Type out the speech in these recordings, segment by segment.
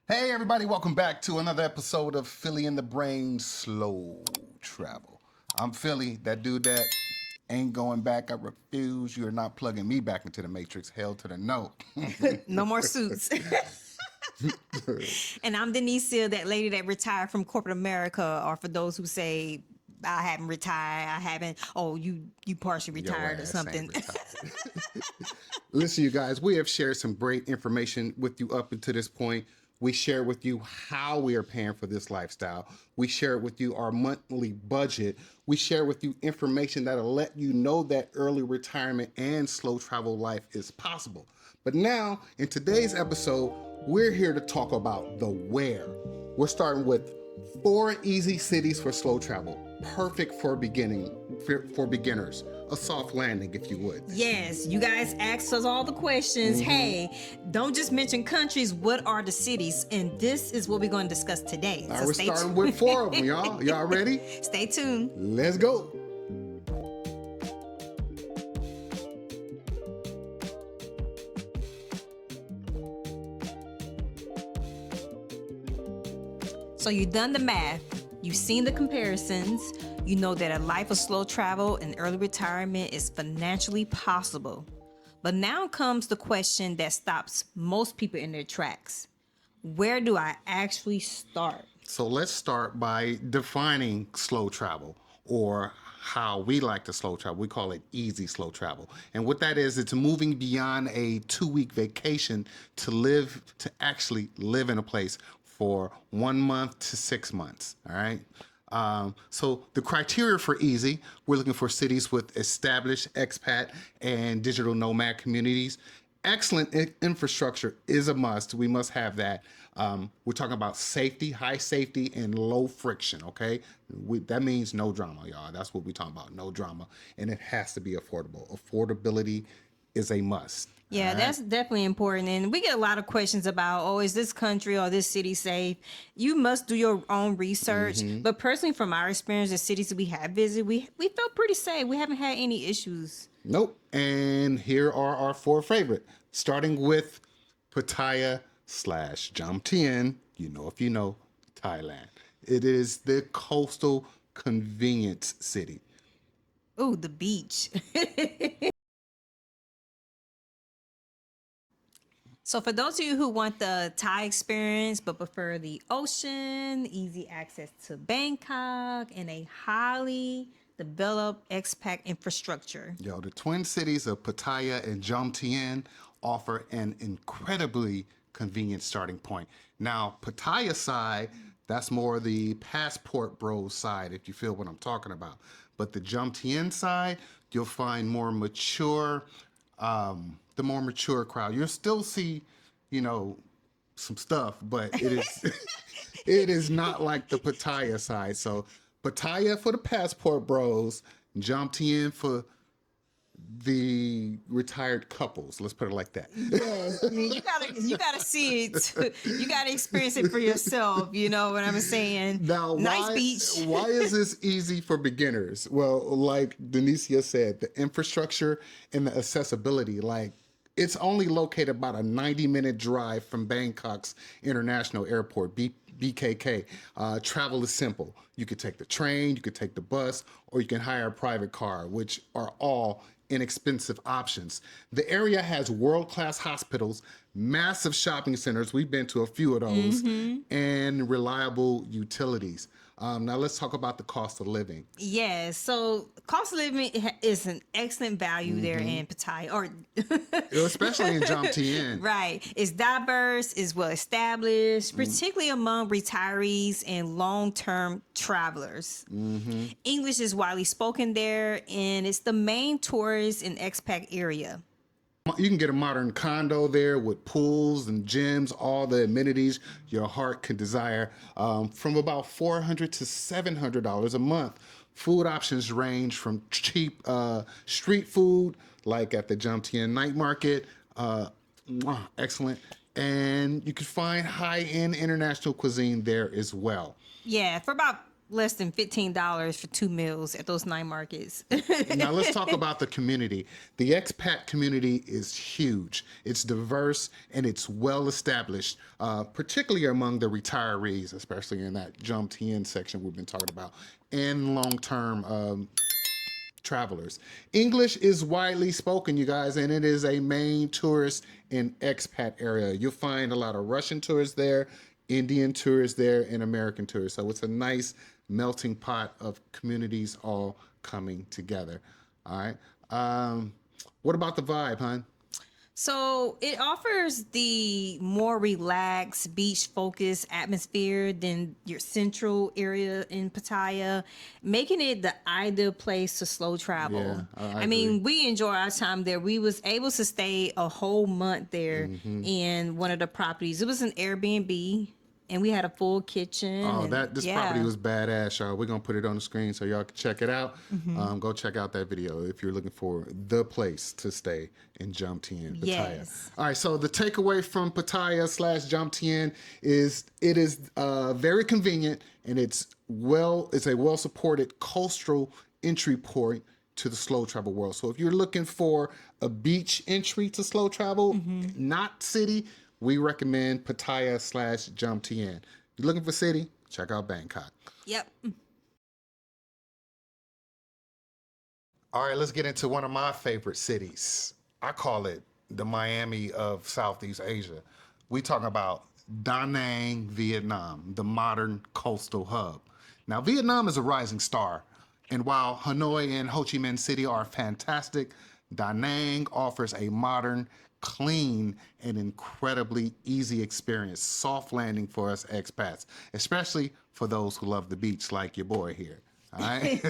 Hey everybody, welcome back to another episode of Philly in the Brain Slow Travel. I'm Philly, that dude that ain't going back. I refuse. You're not plugging me back into the Matrix. Hell to the no. No more suits. And I'm Denicia, that lady that retired from corporate America, or for those who say I haven't retired, I haven't. Oh, you partially Your retired or ass something. ain't retired. Listen, you guys, we have shared some great information with you up until this point. We share with you how we are paying for this lifestyle. We share with you our monthly budget. We share with you information that'll let you know that early retirement and slow travel life is possible. But now, in today's episode, we're here to talk about the where. We're starting with 4 easy cities for slow travel, perfect for beginners. A soft landing, if you would. Yes, you guys asked us all the questions. Hey, don't just mention countries. What are the cities? And this is what we're going to discuss today. All right, we're starting with 4 of them, y'all. Y'all ready? Stay tuned. Let's go. So you've done the math, you've seen the comparisons, you know that a life of slow travel and early retirement is financially possible. But now comes the question that stops most people in their tracks. Where do I actually start? So let's start by defining slow travel, or how we like to slow travel. We call it easy slow travel. And what that is, it's moving beyond a 2-week vacation to actually live in a place for 1 month to 6 months. All right. So the criteria for easy, we're looking for cities with established expat and digital nomad communities. Excellent infrastructure is a must. We must have that. We're talking about safety, high safety, and low friction. Okay, that means no drama, y'all. That's what we're talking about, no drama, and it has to be affordable. Affordability is a must. Yeah, that's definitely important. And we get a lot of questions about, oh, is this country or this city safe? You must do your own research. But personally, from our experience, the cities that we have visited, we felt pretty safe. We haven't had any issues. Nope. And here are our 4 favorite, starting with Pattaya slash Jomtien. You know, if you know, Thailand. It is the coastal convenience city. Ooh, the beach. So for those of you who want the Thai experience but prefer the ocean, easy access to Bangkok, and a highly developed expat infrastructure. Yo, the twin cities of Pattaya and Jomtien offer an incredibly convenient starting point. Now, Pattaya side, that's more the passport bros side, if you feel what I'm talking about. But the Jomtien side, you'll find the more mature crowd. You'll still see, some stuff, but it is it is not like the Pattaya side. So Pattaya for the passport bros, Jomtien for the retired couples. Let's put it like that. Yes, I mean, you gotta see it. You gotta experience it for yourself. You know what I'm saying? Now, Nice beach. why is this easy for beginners? Well, like Denicia said, the infrastructure and the accessibility, like it's only located about a 90-minute drive from Bangkok's International Airport, BKK. Travel is simple. You could take the train, you could take the bus, or you can hire a private car, which are all inexpensive options. The area has world-class hospitals, massive shopping centers, we've been to a few of those, and reliable utilities. Now let's talk about the cost of living. Yes. So cost of living is an excellent value there in Pattaya, or Especially in Jomtien. right. It's diverse, it's well established, particularly among retirees and long-term travelers. English is widely spoken there, and it's the main tourist and expat area. You can get a modern condo there with pools and gyms, all the amenities your heart could desire, from about $400 to $700 a month. Food options range from cheap street food, like at the Jomtien night market, excellent, and you can find high-end international cuisine there as well. Yeah, for about less than $15 for 2 meals at those night markets. Now let's talk about the community. The expat community is huge. It's diverse and it's well established, particularly among the retirees, especially in that Jomtien section we've been talking about, and long-term travelers. English is widely spoken, you guys, and it is a main tourist and expat area. You'll find a lot of Russian tourists there, Indian tourists there, and American tourists. So it's a nice melting pot of communities all coming together. All right. What about the vibe, hon? So it offers the more relaxed, beach-focused atmosphere than your central area in Pattaya, making it the ideal place to slow travel. Yeah, I I mean, we enjoy our time there. We was able to stay a whole month there in one of the properties. It was an Airbnb, and we had a full kitchen. Oh, and, this property was badass, y'all. We're gonna put it on the screen so y'all can check it out. Go check out that video if you're looking for the place to stay in Jomtien, Pattaya. Yes. All right, so the takeaway from Pattaya / Jomtien is it is very convenient and it's a well supported coastal entry point to the slow travel world. So if you're looking for a beach entry to slow travel, not city, we recommend Pattaya / Jomtien. You're looking for city? Check out Bangkok. Yep. All right, let's get into one of my favorite cities. I call it the Miami of Southeast Asia. We talking about Da Nang, Vietnam, the modern coastal hub. Now, Vietnam is a rising star, and while Hanoi and Ho Chi Minh City are fantastic, Da Nang offers a modern, clean, and incredibly easy experience. Soft landing for us expats, especially for those who love the beach like your boy here. All right.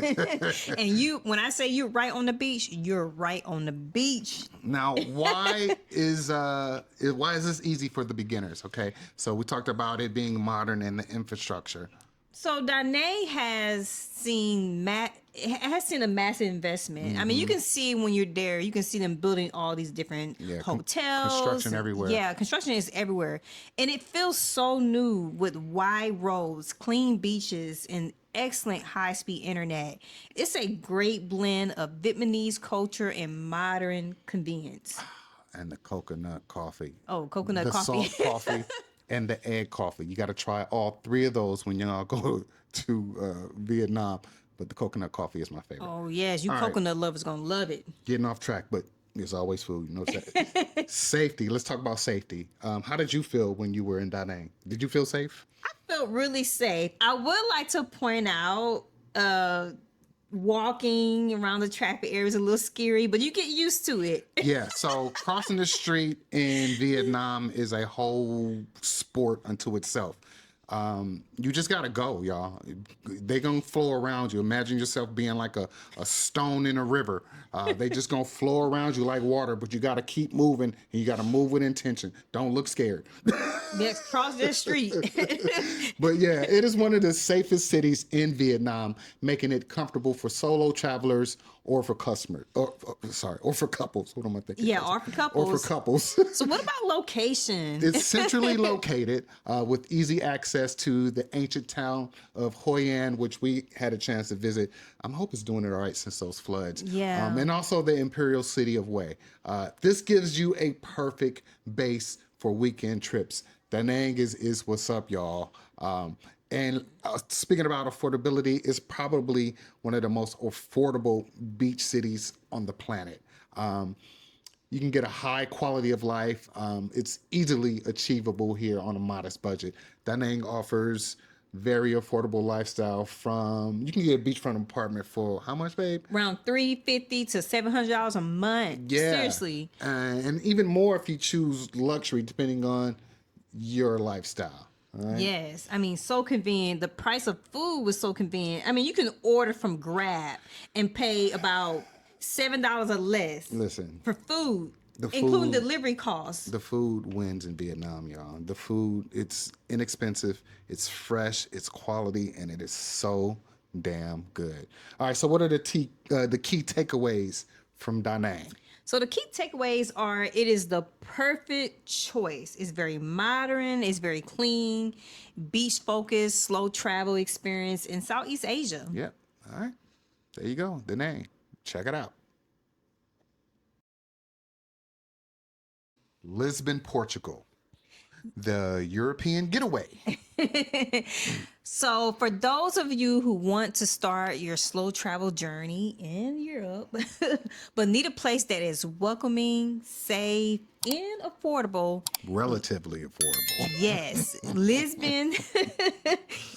And when I say you're right on the beach, you're right on the beach. Now, why is this easy for the beginners? Okay, so we talked about it being modern and the infrastructure. So Danae has seen a massive investment. I mean, you can see when you're there, you can see them building all these different hotels. Construction everywhere. Yeah, construction is everywhere. And it feels so new with wide roads, clean beaches, and excellent high-speed internet. It's a great blend of Vietnamese culture and modern convenience. And the coconut coffee. Oh, coconut the coffee. Salt coffee and the egg coffee. You got to try all three of those when y'all go to Vietnam. But the coconut coffee is my favorite. Oh, yes. You coconut lovers going to love it. Getting off track, but there's always food. You know that. Safety. Let's talk about safety. How did you feel when you were in Da Nang? Did you feel safe? I felt really safe. I would like to point out walking around the traffic area is a little scary, but you get used to it. Yeah, so crossing the street in Vietnam is a whole sport unto itself. You just gotta go, y'all. They gonna flow around you. Imagine yourself being like a stone in a river. They just gonna flow around you like water, but you gotta keep moving and you gotta move with intention. Don't look scared. Yes, cross that street. But yeah, it is one of the safest cities in Vietnam, making it comfortable for solo travelers or for customers. Or for couples. What am I thinking? Yeah, or for couples. Or for couples. So what about location? It's centrally located with easy access to the ancient town of Hoi An, which we had a chance to visit. I hope it's doing it all right since those floods. Yeah. And also the imperial city of Hue. This gives you a perfect base for weekend trips. Da Nang is what's up, y'all. And speaking about affordability, it's probably one of the most affordable beach cities on the planet. You can get a high quality of life. It's easily achievable here on a modest budget. Da Nang offers very affordable lifestyle you can get a beachfront apartment for how much, babe? Around $350 to $700 a month. Yeah. Seriously. And even more if you choose luxury, depending on your lifestyle. Right? Yes. I mean, so convenient. The price of food was so convenient. I mean, you can order from Grab and pay about $7 or less. Listen. For food. Including delivery costs. The food wins in Vietnam, y'all. The food, it's inexpensive, it's fresh, it's quality, and it is so damn good. All right, so what are the key takeaways from Da Nang? So the key takeaways are it is the perfect choice. It's very modern, it's very clean, beach focused, slow travel experience in Southeast Asia. Yep. All right. There you go. The name. Check it out. Lisbon, Portugal. The European getaway. So, for those of you who want to start your slow travel journey in Europe, but need a place that is welcoming, safe, and affordable, Relatively affordable. yes, Lisbon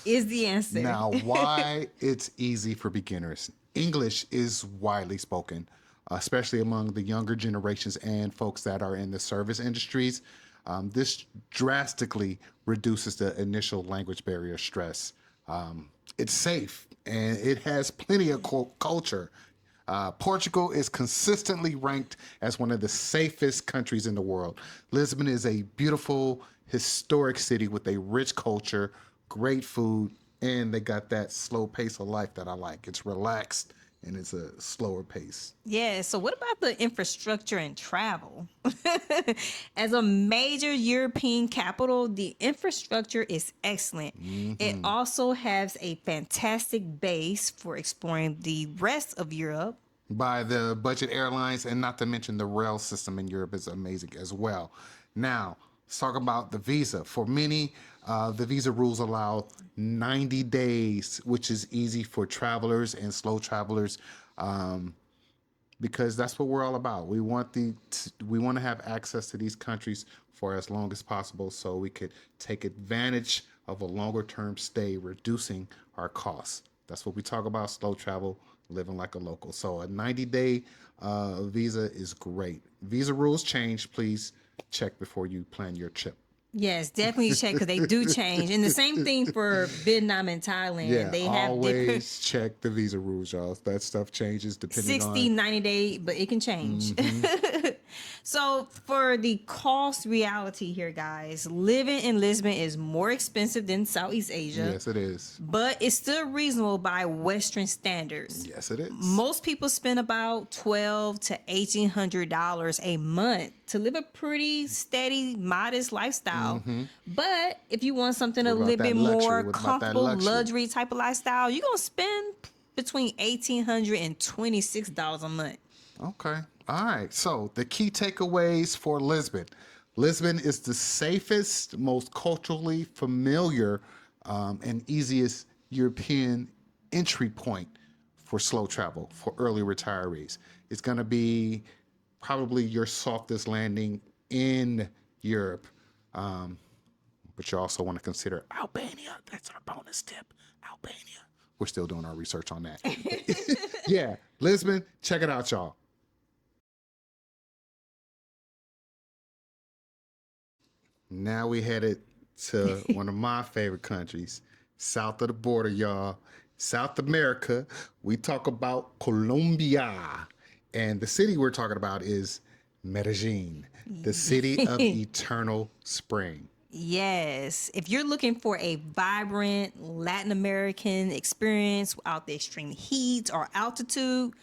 is the answer. Now, why it's easy for beginners. English is widely spoken, especially among the younger generations and folks that are in the service industries. This drastically reduces the initial language barrier stress. It's safe and it has plenty of culture. Portugal is consistently ranked as one of the safest countries in the world. Lisbon is a beautiful, historic city with a rich culture, great food, and they got that slow pace of life that I like. It's relaxed and it's a slower pace. Yeah, so what about the infrastructure and travel? As a major European capital, the infrastructure is excellent. It also has a fantastic base for exploring the rest of Europe. By the budget airlines, and not to mention the rail system in Europe is amazing as well. Now, let's talk about the visa. For many, the visa rules allow 90 days, which is easy for travelers and slow travelers, because that's what we're all about. We want to have access to these countries for as long as possible, so we could take advantage of a longer term stay, reducing our costs. That's what we talk about: slow travel, living like a local. So a 90-day visa is great. Visa rules change. Please check before you plan your trip. Yes, definitely check because they do change. And the same thing for Vietnam and Thailand. Yeah, They have different always check the visa rules, y'all. That stuff changes depending 60, on 90 day, but it can change. So for the cost reality here, guys, living in Lisbon is more expensive than Southeast Asia. Yes, it is. But it's still reasonable by Western standards. Yes, it is. Most people spend about $1,200 to $1,800 a month to live a pretty steady, modest lifestyle. But if you want something a What about little bit that luxury? more What about that comfortable, luxury? luxury type of lifestyle, you're gonna spend between $1,800 and $26 a month. Okay. All right. So the key takeaways for Lisbon. Lisbon is the safest, most culturally familiar, and easiest European entry point for slow travel for early retirees. It's going to be probably your softest landing in Europe. But you also want to consider Albania. That's our bonus tip. Albania. We're still doing our research on that. Yeah. Lisbon, check it out, y'all. Now we headed to one of my favorite countries, south of the border, y'all. South America. We talk about Colombia. And the city we're talking about is Medellín, the city of eternal spring. Yes. If you're looking for a vibrant Latin American experience without the extreme heat or altitude,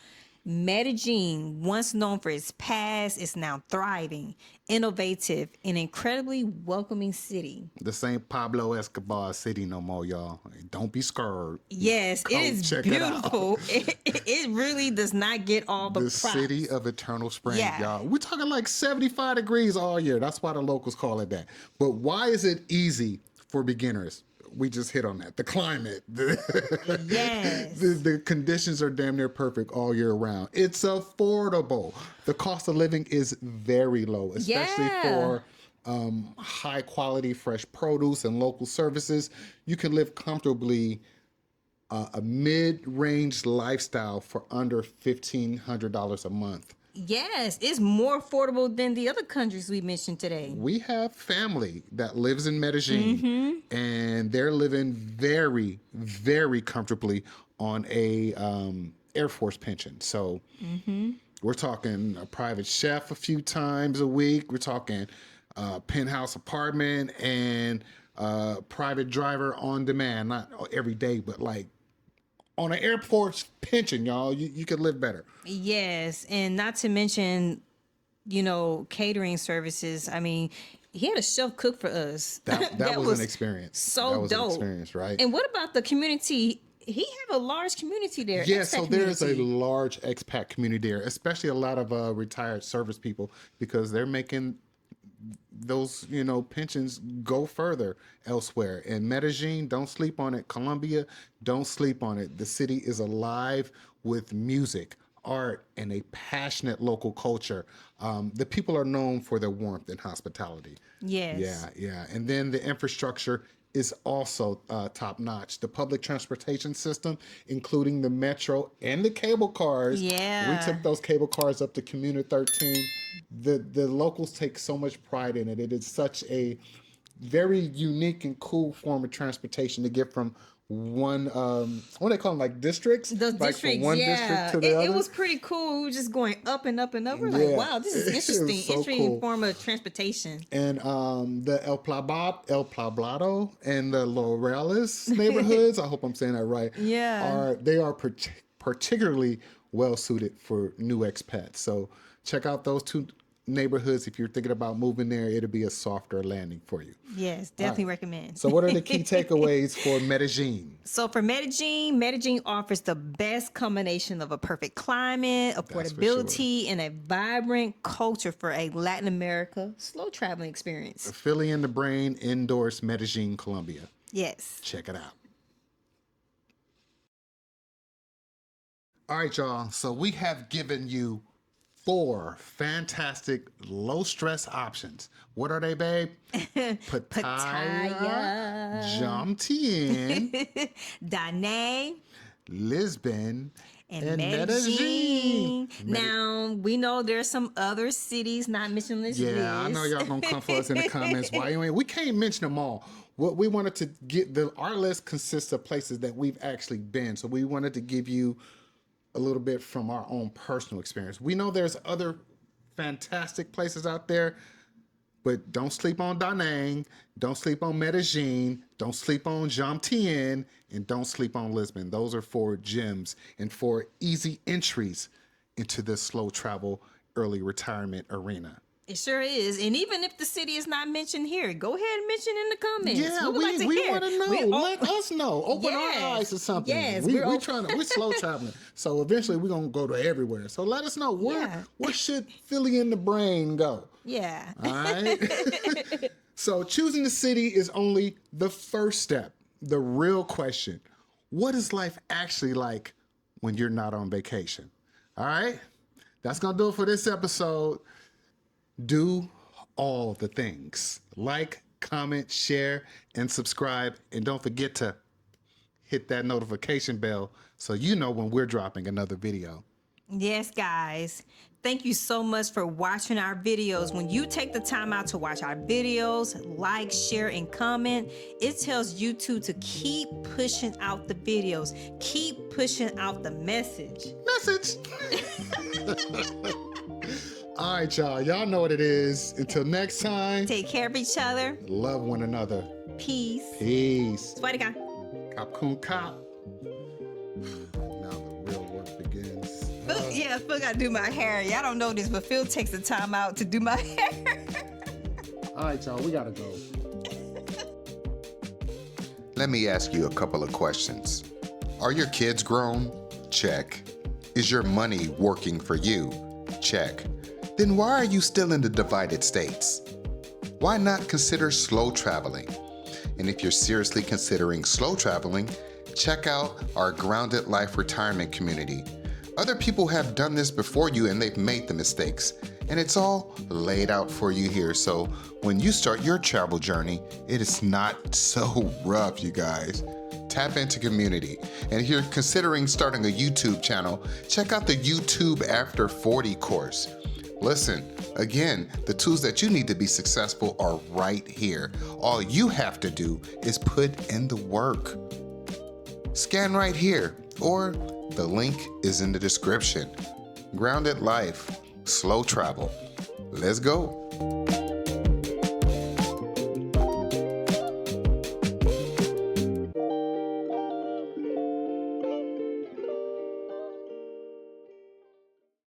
Medellin, once known for its past, is now thriving, innovative, and incredibly welcoming city. This ain't Pablo Escobar city no more, y'all. Don't be scared. Yes, Come it is check it out. beautiful. It really does not get all the The props. city of eternal spring, Yeah. y'all. We're talking like 75 degrees all year. That's why the locals call it that. But why is it easy for beginners? We just hit on that. The climate. Yes. The conditions are damn near perfect all year round. It's affordable. The cost of living is very low, especially Yeah. for high quality fresh produce and local services. You can live comfortably a mid-range lifestyle for under $1,500 a month. Yes, it's more affordable than the other countries we mentioned today. We have family that lives in Medellin, and they're living very, very comfortably on a Air Force pension. So we're talking a private chef a few times a week. We're talking penthouse apartment and private driver on demand. Not every day, but like on an Air Force pension, y'all. You could live better. Yes, and not to mention catering services. I mean, he had a chef cook for us. That was an experience. So that was dope. An experience, right? And what about the community? He have a large community there. Yeah, expat so there's a community. large expat community there, especially a lot of retired service people, because they're making those pensions go further elsewhere. And Medellin, don't sleep on it. Colombia, don't sleep on it. The city is alive with music, art, and a passionate local culture. The people are known for their warmth and hospitality. Yes. Yeah. And then the infrastructure is also top notch. The public transportation system, including the metro and the cable cars. Yeah. We took those cable cars up to Commuter 13. The locals take so much pride in it. It is such a very unique and cool form of transportation to get from one what do they call them, like districts? Those like districts, from one district to the other. It was pretty cool. We were just going up and up and up. We're Yeah. like, wow, this is It was interesting. so Interesting cool. form of transportation. And the El Poblado and the Laureles neighborhoods, I hope I'm saying that right, Yeah. are particularly well suited for new expats. So check out those two neighborhoods. If you're thinking about moving there, it'll be a softer landing for you. Yes, definitely recommend. So what are the key takeaways for Medellin? So for Medellin offers the best combination of a perfect climate, affordability, and a vibrant culture for a Latin America slow traveling experience. Philly in the Brain endorsed Medellin, Colombia. Yes. Check it out. All right, y'all. So we have given you 4 fantastic low stress options. What are they, babe? Pattaya, Jomtien, Dane Lisbon, and Medellin. Now, we know there's some other cities not mentioned on this list. Yeah, I know y'all gonna come for us in the comments. Why you ain't? We can't mention them all. What we wanted to get, our list consists of places that we've actually been. So we wanted to give you a little bit from our own personal experience. We know there's other fantastic places out there, but don't sleep on Da Nang, don't sleep on Medellin, don't sleep on Jomtien, and don't sleep on Lisbon. Those are 4 gems and 4 easy entries into the slow travel early retirement arena. It sure is. And even if the city is not mentioned here, go ahead and mention in the comments. Yeah, would like to we hear. want to know. Let us know. Open Yes. our eyes to something. Yes, we're slow traveling. So eventually we're gonna go to everywhere. So let us know where should Philly in the Brain go. Yeah. All right. So choosing the city is only the first step. The real question: what is life actually like when you're not on vacation? All right. That's gonna do it for this episode. Do all the things. Like, comment, share, and subscribe. And don't forget to hit that notification bell so you know when we're dropping another video. Yes, guys. Thank you so much for watching our videos. When you take the time out to watch our videos, like, share, and comment, it tells YouTube to keep pushing out the videos. Keep pushing out the message. All right, y'all. Y'all know what it is. Until next time, Take care of each other. love one another. Peace. Peace. Swadika. Cop coon cop. Now the real work begins. Yeah, Phil got to do my hair. Y'all don't know this, but Phil takes the time out to do my hair. All right, y'all. We gotta go. Let me ask you a couple of questions. Are your kids grown? Check. Is your money working for you? Check. Then why are you still in the divided states? Why not consider slow traveling? And if you're seriously considering slow traveling, check out our Grounded Life Retirement community. Other people have done this before you and they've made the mistakes. And it's all laid out for you here. So when you start your travel journey, it is not so rough, you guys. Tap into community. And if you're considering starting a YouTube channel, check out the YouTube After 40 course. Listen, again, the tools that you need to be successful are right here. All you have to do is put in the work. Scan right here, or the link is in the description. Grounded Life, slow travel. Let's go.